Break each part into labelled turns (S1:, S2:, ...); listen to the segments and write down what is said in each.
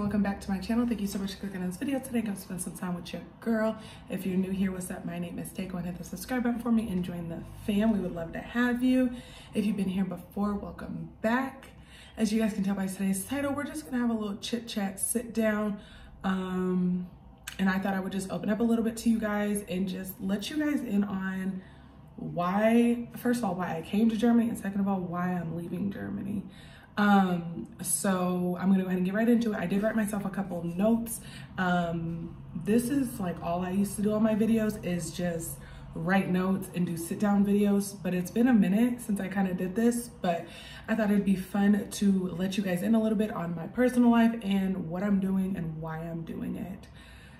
S1: welcome back to my channel. Thank you so much for clicking on this video today. Go spend some time with your girl. If you're new here, what's up? My name is Tay. Go ahead and hit the subscribe button for me and join the fam. We would love to have you. If you've been here before, welcome back. As you guys can tell by today's title, we're just gonna have a little chit chat, sit down. And I thought I would just open up a little bit to you guys and just let you guys in on why, first of all, why I came to Germany, and second of all, why I'm leaving Germany. So I'm gonna go ahead and get right into it. I did write myself a couple notes. This is like all I used to do on my videos is just write notes and do sit down videos, but it's been a minute since I kind of did this, but I thought it'd be fun to let you guys in a little bit on my personal life and what I'm doing and why I'm doing it.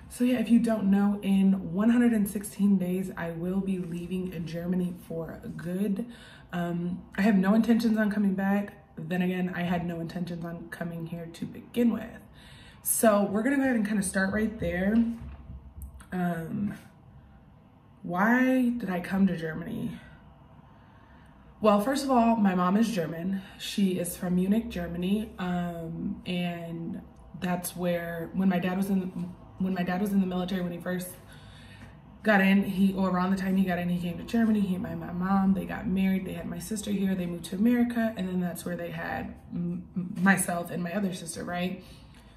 S1: So yeah, if you don't know, in 116 days, I will be leaving Germany for good. I have no intentions on coming back. Then again, I had no intentions on coming here to begin with. So we're gonna go ahead and kind of start right there. Why did I come to Germany? Well, first of all, my mom is German. She is from Munich, Germany. And that's where, when my dad was in the military, when he first got in, or around the time he got in, he came to Germany. He met my mom, they got married, they had my sister here, they moved to America, and then that's where they had myself and my other sister, right?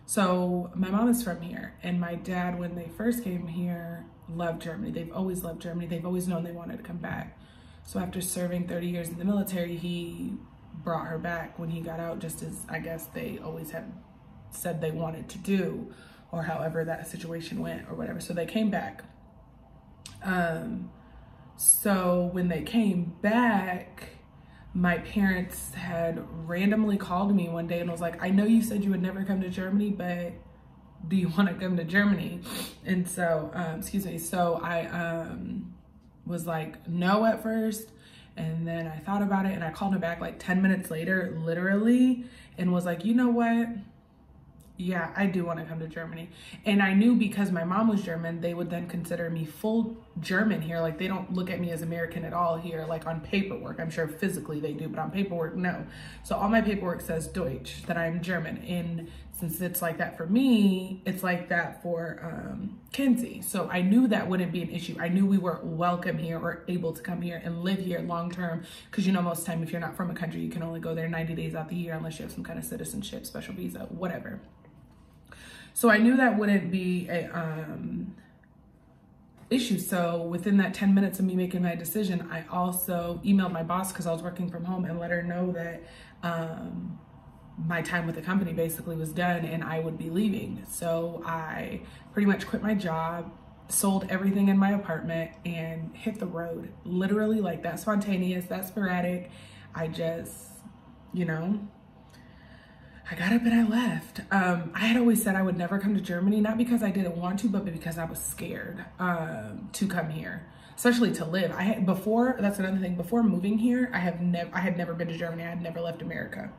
S1: So my mom is from here, and my dad, when they first came here, loved Germany. They've always loved Germany. They've always known they wanted to come back. So after serving 30 years in the military, he brought her back when he got out, just as I guess they always had said they wanted to do, or however that situation went or whatever. So they came back. So when they came back, my parents had randomly called me one day and was like, I know you said you would never come to Germany, but do you want to come to Germany? And so, so I was like, no at first. And then I thought about it and I called him back like 10 minutes later, literally, and was like, you know what? Yeah, I do want to come to Germany. And I knew because my mom was German, they would then consider me full German here. Like, they don't look at me as American at all here, like on paperwork. I'm sure physically they do, but on paperwork, no. So all my paperwork says Deutsch, that I'm German. And since it's like that for me, it's like that for Kenzie. So I knew that wouldn't be an issue. I knew we were welcome here or able to come here and live here long term. Because, you know, most of the time, if you're not from a country, you can only go there 90 days out the year unless you have some kind of citizenship, special visa, whatever. So I knew that wouldn't be a issue. So within that 10 minutes of me making my decision, I also emailed my boss, because I was working from home, and let her know that my time with the company basically was done and I would be leaving. So I pretty much quit my job, sold everything in my apartment, and hit the road. Literally, like, that spontaneous, that sporadic. I just, you know, I got up and I left. I had always said I would never come to Germany, not because I didn't want to, but because I was scared to come here, especially to live. That's another thing, before moving here, I had never been to Germany. I had never left America.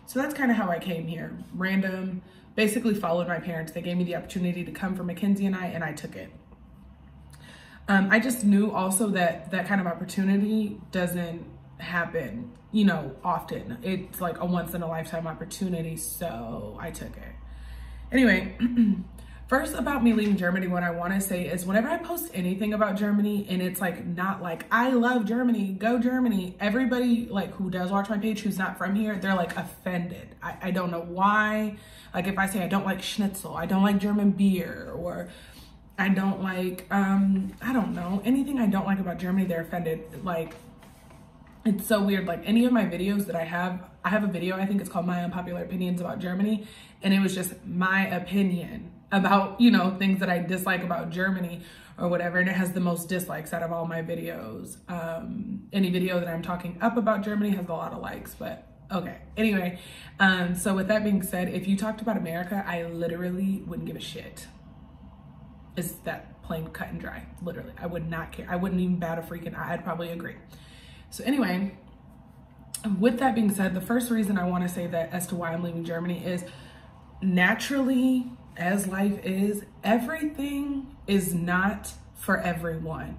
S1: So that's kind of how I came here. Random, basically followed my parents. They gave me the opportunity to come for Mackenzie and I took it. I just knew also that that kind of opportunity doesn't happen, you know, often. It's like a once in a lifetime opportunity, so I took it. Anyway, first about me leaving Germany, what I want to say is whenever I post anything about Germany and it's like not like I love Germany, go Germany, everybody like who does watch my page who's not from here, they're like offended. I don't know why. Like if I say I don't like schnitzel, I don't like German beer, or I don't like I don't know, anything I don't like about Germany, they're offended. Like, it's so weird. Like any of my videos that I have a video, I think it's called My Unpopular Opinions About Germany. And it was just my opinion about, you know, things that I dislike about Germany or whatever. And it has the most dislikes out of all my videos. Any video that I'm talking up about Germany has a lot of likes, but okay. Anyway, so with that being said, if you talked about America, I literally wouldn't give a shit. It's that plain cut and dry, literally. I would not care. I wouldn't even bat a freaking eye. I'd probably agree. So anyway, with that being said, the first reason I want to say that as to why I'm leaving Germany is naturally, as life is, everything is not for everyone.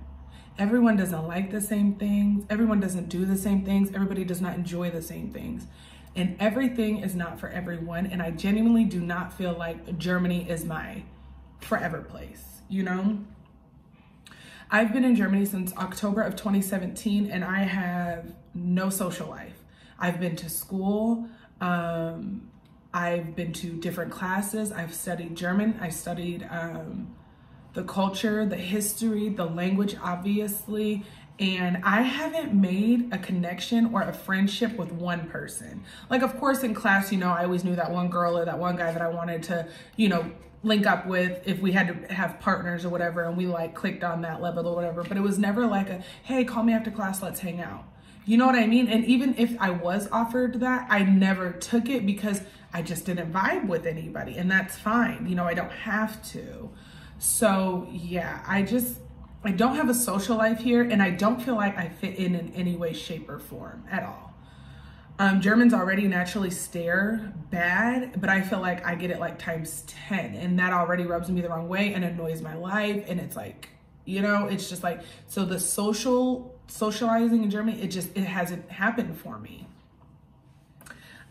S1: Everyone doesn't like the same things. Everyone doesn't do the same things. Everybody does not enjoy the same things. and everything is not for everyone. And I genuinely do not feel like Germany is my forever place, you know? I've been in Germany since October of 2017, and I have no social life. I've been to school, I've been to different classes, I've studied German, I studied the culture, the history, the language, obviously, and I haven't made a connection or a friendship with one person. Like, of course, in class, you know, I always knew that one girl or that one guy that I wanted to, you know, link up with if we had to have partners or whatever, and we like clicked on that level or whatever, but it was never like a, hey, call me after class, let's hang out. You know what I mean? And even if I was offered that, I never took it because I just didn't vibe with anybody, and that's fine. You know, I don't have to. So yeah, I don't have a social life here, and I don't feel like I fit in any way, shape, or form at all. Germans already naturally stare bad, but I feel like I get it like times 10, and that already rubs me the wrong way and annoys my life. And it's like, you know, it's just like, so the socializing in Germany, it hasn't happened for me.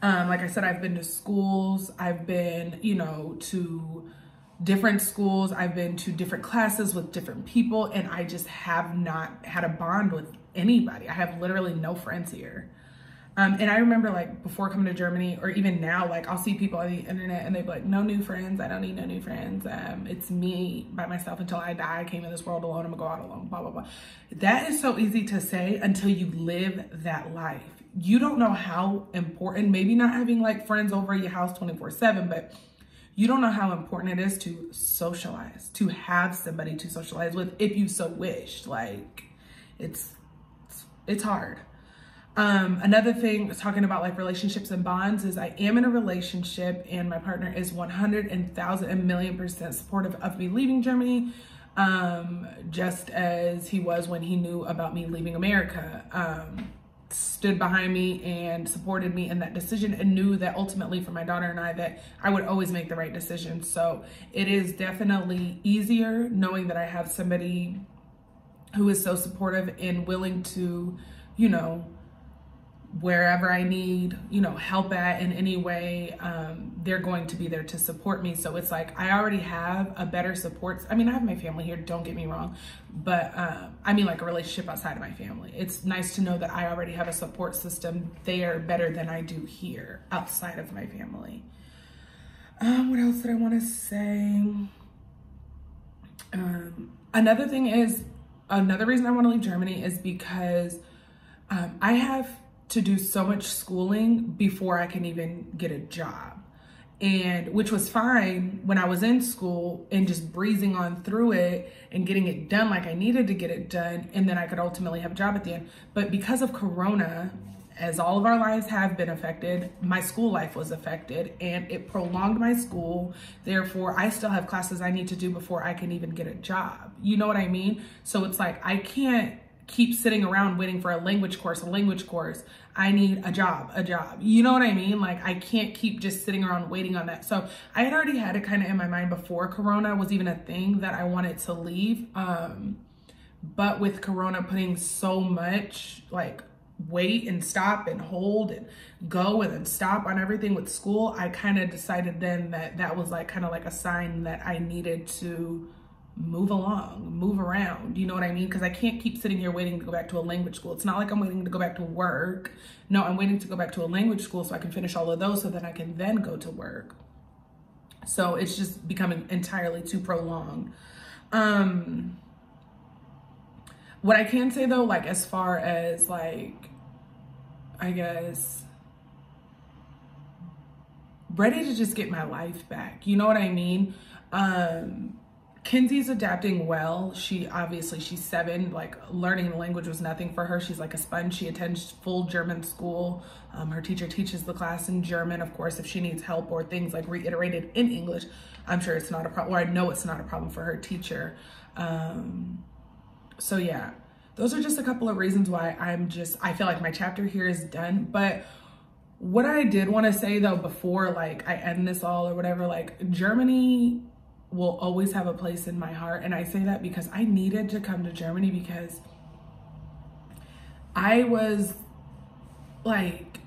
S1: Like I said, I've been to schools, I've been, you know, to different schools, I've been to different classes with different people, and I just have not had a bond with anybody. I have literally no friends here. And I remember, like, before coming to Germany, or even now, like, I'll see people on the internet and they'd be like, no new friends, I don't need no new friends. It's me by myself until I die. I came in this world alone, I'm gonna go out alone, blah, blah, blah. That is so easy to say until you live that life. You don't know how important, maybe not having like friends over at your house 24/7, but you don't know how important it is to socialize, to have somebody to socialize with if you so wish. Like, it's hard. Another thing, talking about like relationships and bonds, is I am in a relationship, and my partner is 100,000% supportive of me leaving Germany, just as he was when he knew about me leaving America. Stood behind me and supported me in that decision, and knew that ultimately for my daughter and I that I would always make the right decision. So it is definitely easier knowing that I have somebody who is so supportive and willing to, you know, wherever I need, you know, help at in any way, they're going to be there to support me. So it's like, I already have a better support. I mean, I have my family here, don't get me wrong, but I mean like a relationship outside of my family. It's nice to know that I already have a support system there better than I do here outside of my family. What else did I want to say? Another thing is, another reason I want to leave Germany is because I have to do so much schooling before I can even get a job. And which was fine when I was in school and just breezing on through it and getting it done like I needed to get it done, and then I could ultimately have a job at the end. But because of Corona, as all of our lives have been affected, my school life was affected, and it prolonged my school. Therefore, I still have classes I need to do before I can even get a job. You know what I mean? So it's like, I can't keep sitting around waiting for a language course. I need a job. You know what I mean? Like, I can't keep just sitting around waiting on that. So I had already had it kind of in my mind before Corona was even a thing that I wanted to leave. But with Corona putting so much like wait and stop and hold and go and then stop on everything with school, I kind of decided then that that was like kind of like a sign that I needed to move along, move around, you know what I mean? Because I can't keep sitting here waiting to go back to a language school. It's not like I'm waiting to go back to work. No, I'm waiting to go back to a language school so I can finish all of those so that I can then go to work. So it's just becoming entirely too prolonged. What I can say though, like as far as like, I guess, ready to just get my life back. You know what I mean? Kinsey's adapting well. She's 7, like learning the language was nothing for her. She's like a sponge. She attends full German school. Her teacher teaches the class in German. Of course, if she needs help or things like reiterated in English, I'm sure it's not a problem, or I know it's not a problem for her teacher. So yeah, those are just a couple of reasons why I feel like my chapter here is done. But what I did want to say though, before like I end this all or whatever, like Germany will always have a place in my heart. And I say that because I needed to come to Germany because I was like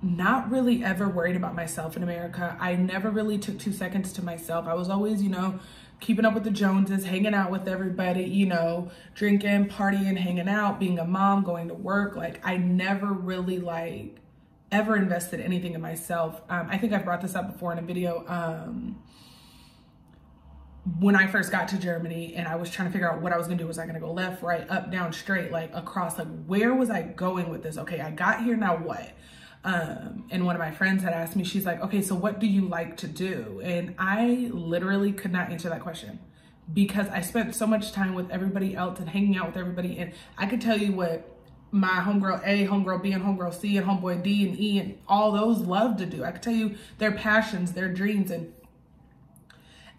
S1: not really ever worried about myself in America. I never really took 2 seconds to myself. I was always, you know, keeping up with the Joneses, hanging out with everybody, you know, drinking, partying, hanging out, being a mom, going to work. Like, I never really like ever invested anything in myself. I think I've brought this up before in a video. When I first got to Germany and I was trying to figure out what I was gonna do, was I gonna go left, right, up, down, straight, like across, like where was I going with this? Okay, I got here, now what? And one of my friends had asked me, she's like, okay, so what do you like to do? And I literally could not answer that question because I spent so much time with everybody else and hanging out with everybody. And I could tell you what my homegirl A, homegirl B, and homegirl C, and homeboy D and E, and all those love to do. I could tell you their passions, their dreams, and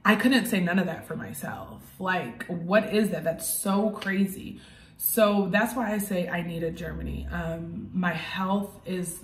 S1: I couldn't say none of that for myself. Like, what is that? That's so crazy. So that's why I say I needed Germany. My health is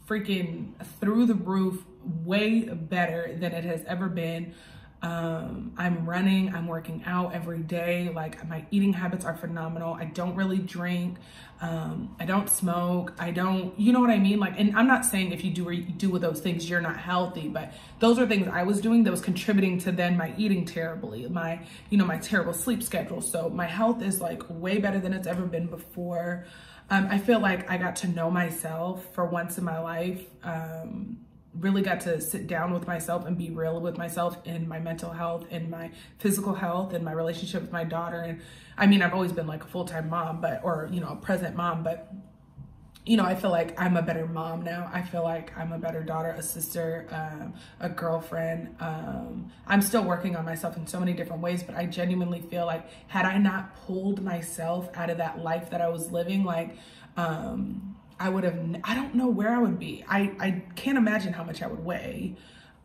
S1: freaking through the roof, way better than it has ever been. I'm running, I'm working out every day. Like, my eating habits are phenomenal. I don't really drink. I don't smoke. I don't, you know what I mean? Like, and I'm not saying if you do with those things, you're not healthy, but those are things I was doing that was contributing to then my eating terribly, my, you know, my terrible sleep schedule. So my health is like way better than it's ever been before. I feel like I got to know myself for once in my life. Really got to sit down with myself and be real with myself in my mental health and my physical health and my relationship with my daughter. And I mean, I've always been like a full-time mom, but, or, you know, a present mom, but, you know, I feel like I'm a better mom now. I feel like I'm a better daughter, a sister, a girlfriend. I'm still working on myself in so many different ways, but I genuinely feel like had I not pulled myself out of that life that I was living, like, I would have, I don't know where I would be. I can't imagine how much I would weigh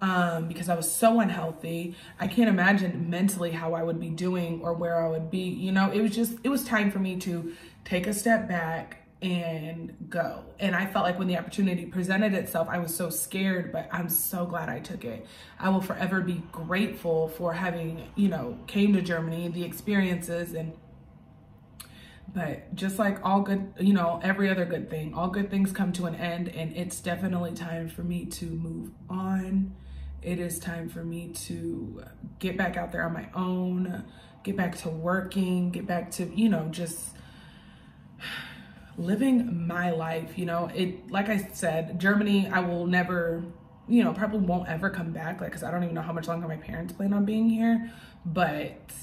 S1: because I was so unhealthy. I can't imagine mentally how I would be doing or where I would be. You know, it was time for me to take a step back and go. And I felt like when the opportunity presented itself, I was so scared, but I'm so glad I took it. I will forever be grateful for having, you know, came to Germany, the experiences, and but just like all good, you know, every other good thing, all good things come to an end, and it's definitely time for me to move on. It is time for me to get back out there on my own, get back to working, get back to, you know, just living my life. You know, it, like I said, Germany, I will never, you know, probably won't ever come back, like, because I don't even know how much longer my parents plan on being here, but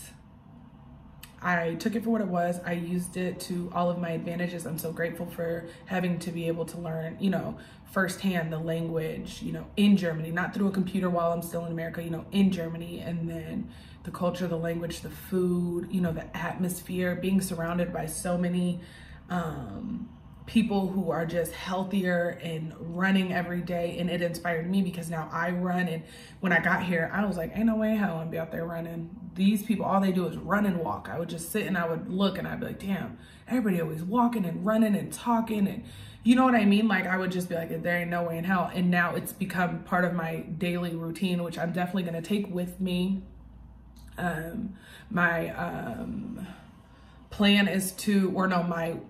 S1: I took it for what it was. I used it to all of my advantages. I'm so grateful for having to be able to learn, you know, firsthand the language, you know, in Germany, not through a computer while I'm still in America, you know, in Germany. And then the culture, the language, the food, you know, the atmosphere, being surrounded by so many people who are just healthier and running every day. And it inspired me because now I run. And when I got here, I was like, ain't no way in hell I'm gonna be out there running. These people, all they do is run and walk. I would just sit and I would look and I'd be like, damn, everybody always walking and running and talking. And you know what I mean? Like, I would just be like, there ain't no way in hell. And now it's become part of my daily routine, which I'm definitely gonna take with me. My plan is to, or no,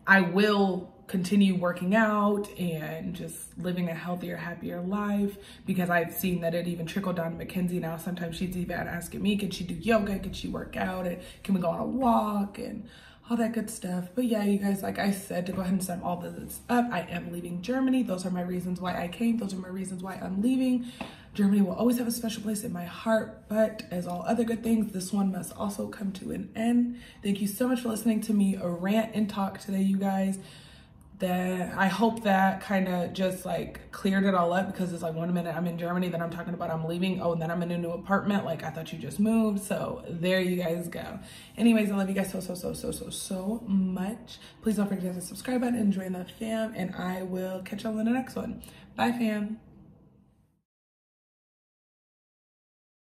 S1: I will continue working out and just living a healthier, happier life, because I've seen that it even trickled down to Mackenzie now. Sometimes she's even asking me, can she do yoga? Can she work out? And can we go on a walk? And all that good stuff. But yeah, you guys, like I said, to go ahead and sum all this up, I am leaving Germany. Those are my reasons why I came. Those are my reasons why I'm leaving. Germany will always have a special place in my heart, but as all other good things, this one must also come to an end. Thank you so much for listening to me rant and talk today, you guys. That I hope that kind of just like cleared it all up, because it's like 1 minute I'm in Germany, then I'm talking about I'm leaving, oh, and then I'm in a new apartment, like I thought you just moved. So there you guys go. Anyways, I love you guys so much. Please don't forget to hit the subscribe button and join the fam, and I will catch y'all in the next one. Bye, fam.